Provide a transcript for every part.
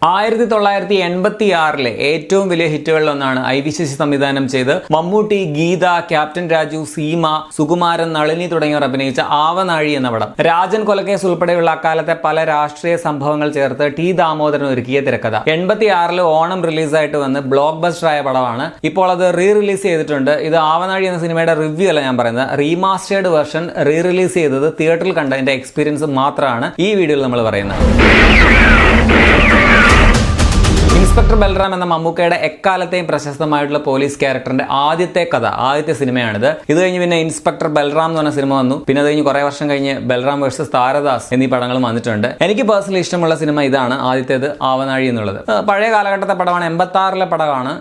1986 ഏറ്റവും വലിയ ഹിറ്റുകളിലൊന്നാണ് IVC സംവിധാനം ചെയ്ത് മമ്മൂട്ടി, ഗീത, ക്യാപ്റ്റൻ രാജു, സീമ, സുകുമാരൻ, നളിനി തുടങ്ങിയവർ അഭിനയിച്ച ആവനാഴി എന്ന പടം. രാജൻ കൊലക്കേസ് ഉൾപ്പെടെയുള്ള അക്കാലത്തെ പല രാഷ്ട്രീയ സംഭവങ്ങൾ ചേർത്ത് ടി ദാമോദരൻ ഒരുക്കിയ തിരക്കഥ. 86 ഓണം റിലീസായിട്ട് വന്ന് ബ്ലോക്ക് ബസ്റ്റർ ആയ പടമാണ്. ഇപ്പോൾ അത് റിലീസ് ചെയ്തിട്ടുണ്ട്. ഇത് ആവനാഴി എന്ന സിനിമയുടെ റിവ്യൂ അല്ല ഞാൻ പറയുന്നത്, റീമാസ്റ്റേർഡ് വെർഷൻ റിലീസ് ചെയ്തത് തിയേറ്ററിൽ കണ്ടതിന്റെ എക്സ്പീരിയൻസ് മാത്രമാണ് ഈ വീഡിയോയിൽ നമ്മൾ പറയുന്നത്. ഇൻസ്പെക്ടർ ബൽറാം എന്ന മമ്മൂക്കയുടെ എക്കാലത്തെയും പ്രശസ്തമായിട്ടുള്ള പോലീസ് ക്യാരക്ടറിന്റെ ആദ്യത്തെ സിനിമയാണിത്. ഇത് കഴിഞ്ഞ് പിന്നെ ഇൻസ്പെക്ടർ ബൽറാം എന്ന് പറഞ്ഞ സിനിമ വന്നു. പിന്നെ അത് കഴിഞ്ഞ് കുറെ വർഷം കഴിഞ്ഞ് ബൽറാം വേഴ്സസ് താരദാസ് എന്നീ പടങ്ങളും വന്നിട്ടുണ്ട്. എനിക്ക് പേഴ്സണലി ഇഷ്ടമുള്ള സിനിമ ഇതാണ്, ആദ്യത്തേത് ആവനാഴി എന്നുള്ളത്. പഴയ കാലഘട്ടത്തെ പടമാണ്, 86 പടമാണ്.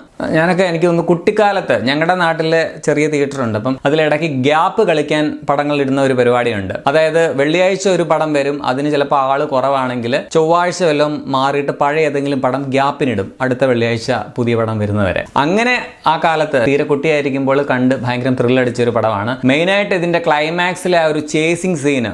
എനിക്ക് തോന്നുന്നു കുട്ടിക്കാലത്ത് ഞങ്ങളുടെ നാട്ടിലെ ചെറിയ തിയേറ്റർ ഉണ്ട്, അപ്പം അതിലിടയ്ക്ക് ഗ്യാപ്പ് കളിക്കാൻ പടങ്ങൾ ഇടുന്ന ഒരു പരിപാടിയുണ്ട്. അതായത് വെള്ളിയാഴ്ച ഒരു പടം വരും, അതിന് ചിലപ്പോൾ ആള് കുറവാണെങ്കിൽ ചൊവ്വാഴ്ച വല്ലതും മാറിയിട്ട് പഴയ ഏതെങ്കിലും പടം ഗ്യാപ്പിനിടും, അടുത്ത വെള്ളിയാഴ്ച പുതിയ പടം വരുന്നവരെ. അങ്ങനെ ആ കാലത്ത് തീരെ കുട്ടിയായിരിക്കുമ്പോൾ കണ്ട് ഭയങ്കര ത്രില്ലടിച്ച ഒരു പടമാണ്. മെയിനായിട്ട് ഇതിന്റെ ക്ലൈമാക്സിലെ ആ ഒരു ചേസിംഗ് സീന്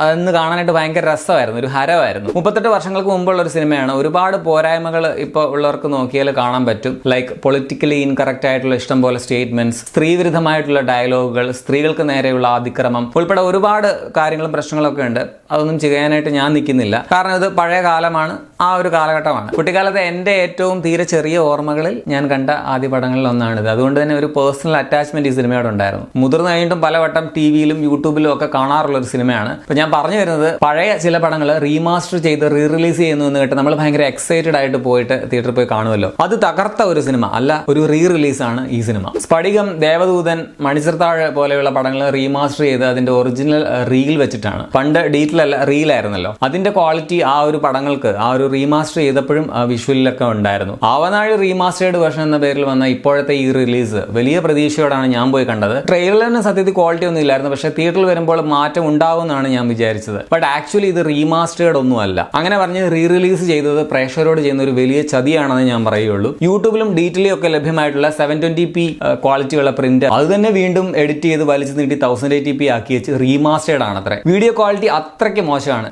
അന്ന് കാണാനായിട്ട് ഭയങ്കര രസമായിരുന്നു, ഒരു ഹരമായിരുന്നു. 38 വർഷങ്ങൾക്ക് മുമ്പുള്ള ഒരു സിനിമയാണ്. ഒരുപാട് പോരായ്മകൾ ഇപ്പോൾ ഉള്ളവർക്ക് നോക്കിയാൽ കാണാൻ പറ്റും. ലൈക്ക് പൊളിറ്റിക്കലി ഇൻകറക്റ്റ് ആയിട്ടുള്ള ഇഷ്ടം പോലെ സ്റ്റേറ്റ്മെന്റ്സ്, സ്ത്രീവിരുദ്ധമായിട്ടുള്ള ഡയലോഗുകൾ, സ്ത്രീകൾക്ക് നേരെയുള്ള അതിക്രമം ഉൾപ്പെടെ ഒരുപാട് കാര്യങ്ങളും പ്രശ്നങ്ങളൊക്കെ ഉണ്ട്. അതൊന്നും ചെയ്യാനായിട്ട് ഞാൻ നിൽക്കുന്നില്ല, കാരണം ഇത് പഴയ കാലമാണ്, ആ ഒരു കാലഘട്ടമാണ്. കുട്ടിക്കാലത്തെ എൻ്റെ ഏറ്റവും തീരെ ചെറിയ ഓർമ്മകളിൽ ഞാൻ കണ്ട ആദ്യ പടങ്ങളിൽ ഒന്നാണിത്. അതുകൊണ്ട് തന്നെ ഒരു പേഴ്സണൽ അറ്റാച്ച്മെന്റ് ഈ സിനിമയോട് ഉണ്ടായിരുന്നു. മുതിർന്ന കഴിഞ്ഞിട്ടും പലവട്ടം ടിവിയിലും യൂട്യൂബിലും ഒക്കെ കാണാറുള്ള ഒരു സിനിമയാണ്. അപ്പൊ ഞാൻ പറഞ്ഞു വരുന്നത്, പഴയ ചില പടങ്ങൾ റീമാസ്റ്റർ ചെയ്ത് റിലീസ് ചെയ്യുന്നു എന്ന് കേട്ട് നമ്മൾ ഭയങ്കര എക്സൈറ്റഡ് ആയിട്ട് പോയിട്ട് തിയേറ്ററിൽ പോയി കാണുമല്ലോ. അത് തകർത്ത ഒരു സിനിമ അല്ല, ഒരു റിലീസാണ് ഈ സിനിമ. സ്ഫടികം, ദേവദൂതൻ, മണിച്ചിർത്താഴ് പോലെയുള്ള പടങ്ങൾ റീമാസ്റ്റർ ചെയ്ത് അതിന്റെ ഒറിജിനൽ റീൽ വെച്ചിട്ടാണ്. പണ്ട് ഡിജിറ്റൽ റീലായിരുന്നല്ലോ. അതിന്റെ ക്വാളിറ്റി ആ ഒരു പടങ്ങൾക്ക് ആ ഒരു റീമാസ്റ്റർ ചെയ്തപ്പോഴും വിഷ്വലിലൊക്കെ ഉണ്ടായിരുന്നു. ആവനാഴി റീമാസ്റ്റേർഡ് വെർഷൻ എന്ന പേരിൽ വന്ന ഇപ്പോഴത്തെ ഈ റിലീസ് വലിയ പ്രതീക്ഷയോടാണ് ഞാൻ പോയി കണ്ടത്. ട്രെയിലറിന് സത്യത്തിൽ ക്വാളിറ്റി ഒന്നും ഇല്ലായിരുന്നു, പക്ഷേ തിയേറ്ററിൽ വരുമ്പോൾ മാറ്റം ഉണ്ടാവുമെന്നാണ് ഞാൻ വിചാരിച്ചത്. ബട്ട് ആക്ച്വലി ഇത് റീമാസ്റ്റേർഡ് ഒന്നും അല്ല. അങ്ങനെ പറഞ്ഞ് റിലീസ് ചെയ്തത് പ്രേക്ഷകരോട് ചെയ്യുന്ന ഒരു വലിയ ചതിയാണെന്ന് ഞാൻ പറയുള്ളൂ. യൂട്യൂബിലും ഡീറ്റെയിലും ഒക്കെ ലഭ്യമായിട്ടുള്ള 720p ക്വാളിറ്റിയുള്ള പ്രിന്റ് അത് തന്നെ വീണ്ടും എഡിറ്റ് ചെയ്ത് വലിച്ചു നീട്ടി 1080p ആക്കി വെച്ച് റീമാസ്റ്റേർഡ് ആണ് അത്ര. വീഡിയോ ക്വാളിറ്റി അത്രയ്ക്ക് മോശമാണ്.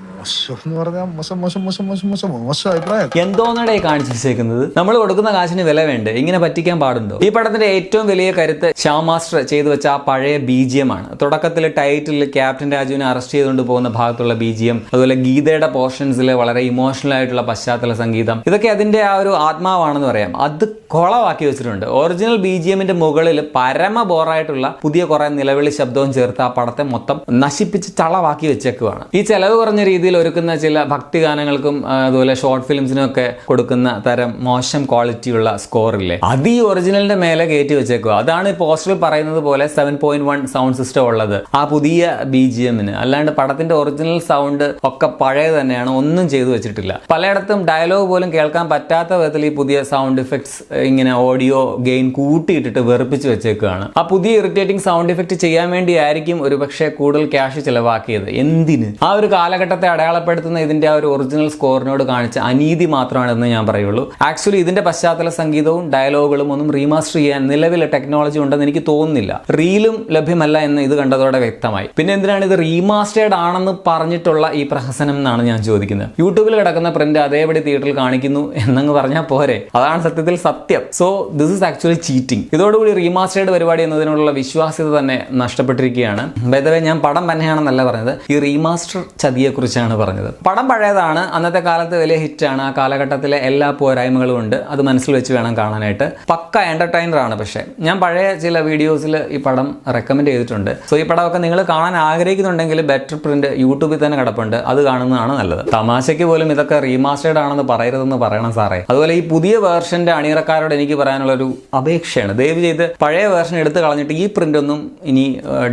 എന്തോന്നടേ കാണിച്ചു വെച്ചേക്കുന്നത്? നമ്മൾ കൊടുക്കുന്ന കാശിന് വില വേണ്ടേ? ഇങ്ങനെ പറ്റിക്കാൻ പാടുണ്ടോ? ഈ പടത്തിന്റെ ഏറ്റവും വലിയ കരുത്ത് ശ്യാം മാസ്റ്റർ ചെയ്തു വെച്ച ആ പഴയ BGM ആണ്. തുടക്കത്തിൽ ടൈറ്റിൽ ക്യാപ്റ്റൻ രാജുവിനെ അറസ്റ്റ് ചെയ്തുകൊണ്ട് പോകുന്ന ഭാഗത്തുള്ള BGM, അതുപോലെ ഗീതയുടെ പോർഷൻസിലെ വളരെ ഇമോഷണൽ ആയിട്ടുള്ള പശ്ചാത്തല സംഗീതം, ഇതൊക്കെ അതിന്റെ ആ ഒരു ആത്മാവാണെന്ന് പറയാം. അത് കൊളവാക്കി വെച്ചിട്ടുണ്ട്. ഒറിജിനൽ BGMന്റെ മുകളിൽ പരമ ബോറായിട്ടുള്ള പുതിയ കുറെ നിലവിളി ശബ്ദവും ചേർത്ത് ആ പടത്തെ മൊത്തം നശിപ്പിച്ച് ചളവാക്കി വെച്ചേക്കുവാണ്. ഈ ചെലവ് കുറഞ്ഞ രീതിയിൽ ഒരുക്കുന്ന ചില ഭക്തിഗാനങ്ങൾക്കും അതുപോലെ ഷോർട്ട് ഫിലിംസിനും ഒക്കെ കൊടുക്കുന്ന തരം മോശം ക്വാളിറ്റിയുള്ള സ്കോറില്ലേ, അത് ഈ ഒറിജിനലിന്റെ മേലെ കയറ്റി വെച്ചേക്കുക. അതാണ് ഈ പോസ്റ്ററിൽ പറയുന്നത് പോലെ 7.1 സൗണ്ട് സിസ്റ്റം ഉള്ളത് ആ പുതിയ BGMന്. അല്ലാണ്ട് പടത്തിന്റെ ഒറിജിനൽ സൗണ്ട് ഒക്കെ പഴയ തന്നെയാണ്, ഒന്നും ചെയ്തു വെച്ചിട്ടില്ല. പലയിടത്തും ഡയലോഗ് പോലും കേൾക്കാൻ പറ്റാത്ത വിധത്തിൽ ഈ പുതിയ സൗണ്ട് ഇഫക്ട്സ് ഇങ്ങനെ ഓഡിയോ ഗെയിൻ കൂട്ടിയിട്ടിട്ട് വെറുപ്പിച്ച് വെച്ചേക്കുകയാണ്. ആ പുതിയ ഇറിറ്റേറ്റിംഗ് സൗണ്ട് ഇഫക്റ്റ് ചെയ്യാൻ വേണ്ടിയായിരിക്കും ഒരുപക്ഷെ കൂടുതൽ ക്യാഷ് ചെലവാക്കിയത്. എന്തിന്? ആ ഒരു കാലഘട്ടത്തെ അടയാളപ്പെടുത്തുന്ന ഇതിന്റെ ആ ഒരു ഒറിജിനൽ സ്കോറിനോട് കാണിച്ച അനീതി മാത്രമാണെന്ന് ഞാൻ പറയുള്ളൂ. ആക്ച്വലി ഇതിന്റെ പശ്ചാത്തല സംഗീതവും ഡയലോഗുകളും ഒന്നും റീമാസ്റ്റർ ചെയ്യാൻ നിലവിലെ ടെക്നോളജി ഉണ്ടെന്ന് എനിക്ക് തോന്നുന്നില്ല. റീലും ലഭ്യമല്ല എന്ന് ഇത് കണ്ടതോടെ വ്യക്തമായി. പിന്നെ എന്തിനാണ് ഇത് റീമാസ്റ്റേർഡ് ആണെന്ന് പറഞ്ഞിട്ടുള്ള ഈ പ്രഹസനം എന്നാണ് ഞാൻ ചോദിക്കുന്നത്. യൂട്യൂബിൽ കിടക്കുന്ന പ്രിന്റ് അതേപടി തിയേറ്ററിൽ കാണിക്കുന്നു എന്നങ്ങ് പറഞ്ഞാൽ പോരെ? അതാണ് സത്യത്തിൽ സത്യം. So this is actually cheating. ഇതോടുകൂടി റീമാസ്റ്റേർഡ് പരിപാടി എന്നതിനുള്ള വിശ്വാസ്യത തന്നെ നഷ്ടപ്പെട്ടിരിക്കുകയാണ്. ബൈദവേ, ഞാൻ പടം തന്നെയാണെന്നല്ല പറഞ്ഞത്, ഈ റീമാസ്റ്റർ ചതിയെ കുറിച്ചാണ് പറഞ്ഞത്. പടം പഴയതാണ്, അന്നത്തെ കാലത്ത് വലിയ ഹിറ്റാണ്, ആ കാലഘട്ടത്തിലെ എല്ലാ പോരായ്മകളും ഉണ്ട്, അത് മനസ്സിൽ വെച്ച് വേണം കാണാനായിട്ട്. പക്ക എന്റർടൈനർ ആണ്. പക്ഷേ ഞാൻ പഴയ ചില വീഡിയോസിൽ ഈ പടം റെക്കമെൻഡ് ചെയ്തിട്ടുണ്ട്. സോ ഈ പടമൊക്കെ നിങ്ങൾ കാണാൻ ആഗ്രഹിക്കുന്നുണ്ടെങ്കിൽ ബെറ്റർ പ്രിന്റ് യൂട്യൂബിൽ തന്നെ കിടപ്പുണ്ട്, അത് കാണുന്നതാണ് നല്ലത്. തമാശയ്ക്ക് പോലും ഇതൊക്കെ റീമാസ്റ്റേർഡ് ആണെന്ന് പറയരുതെന്ന് പറയണം സാറേ. അതുപോലെ ഈ പുതിയ വേർഷന്റെ അണിയറക്കാരോട് എനിക്ക് പറയാനുള്ള ഒരു അപേക്ഷയാണ്, ദയവ് ചെയ്ത് പഴയ വേർഷൻ എടുത്ത് കളഞ്ഞിട്ട് ഈ പ്രിന്റ് ഒന്നും ഇനി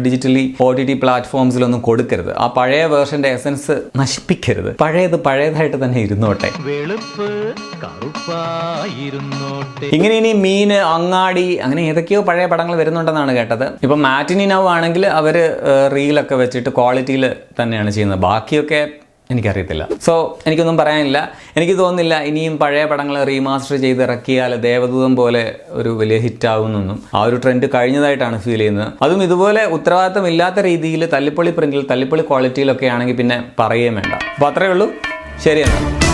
ഡിജിറ്റലി OTT പ്ലാറ്റ്ഫോംസിലൊന്നും കൊടുക്കരുത്. ആ പഴയ വേർഷന്റെ എസൻസ് നശിപ്പിക്കരുത്. പഴയത് പഴയതായിട്ട് തന്നെ ഇരുന്നോട്ടെ. ഇങ്ങനെ ഇനി മീൻ, അങ്ങാടി, അങ്ങനെ ഏതൊക്കെയോ പഴയ പടങ്ങൾ വരുന്നുണ്ടെന്നാണ് കേട്ടത്. ഇപ്പൊ മാറ്റിനി നൗ ആണെങ്കിൽ അവര് റീലൊക്കെ വെച്ചിട്ട് ക്വാളിറ്റിയിൽ തന്നെയാണ് ചെയ്യുന്നത്. ബാക്കിയൊക്കെ എനിക്കറിയത്തില്ല. സോ എനിക്കൊന്നും പറയാനില്ല. എനിക്ക് തോന്നുന്നില്ല ഇനിയും പഴയ പടങ്ങൾ റീമാസ്റ്റർ ചെയ്ത് ഇറക്കിയാൽ ദേവദൂതം പോലെ ഒരു വലിയ ഹിറ്റ് ആവുന്നൊന്നും. ആ ഒരു ട്രെൻഡ് കഴിഞ്ഞതായിട്ടാണ് ഫീൽ ചെയ്യുന്നത്. അതും ഇതുപോലെ ഉത്തരവാദിത്തം ഇല്ലാത്ത രീതിയിൽ തല്ലിപ്പൊളി പ്രിന്റിൽ, തല്ലിപ്പൊളി ക്വാളിറ്റിയിലൊക്കെ ആണെങ്കിൽ പിന്നെ പറയുകയും വേണ്ട. അപ്പോൾ അത്രയേ ഉള്ളൂ. ശരി എന്നാൽ.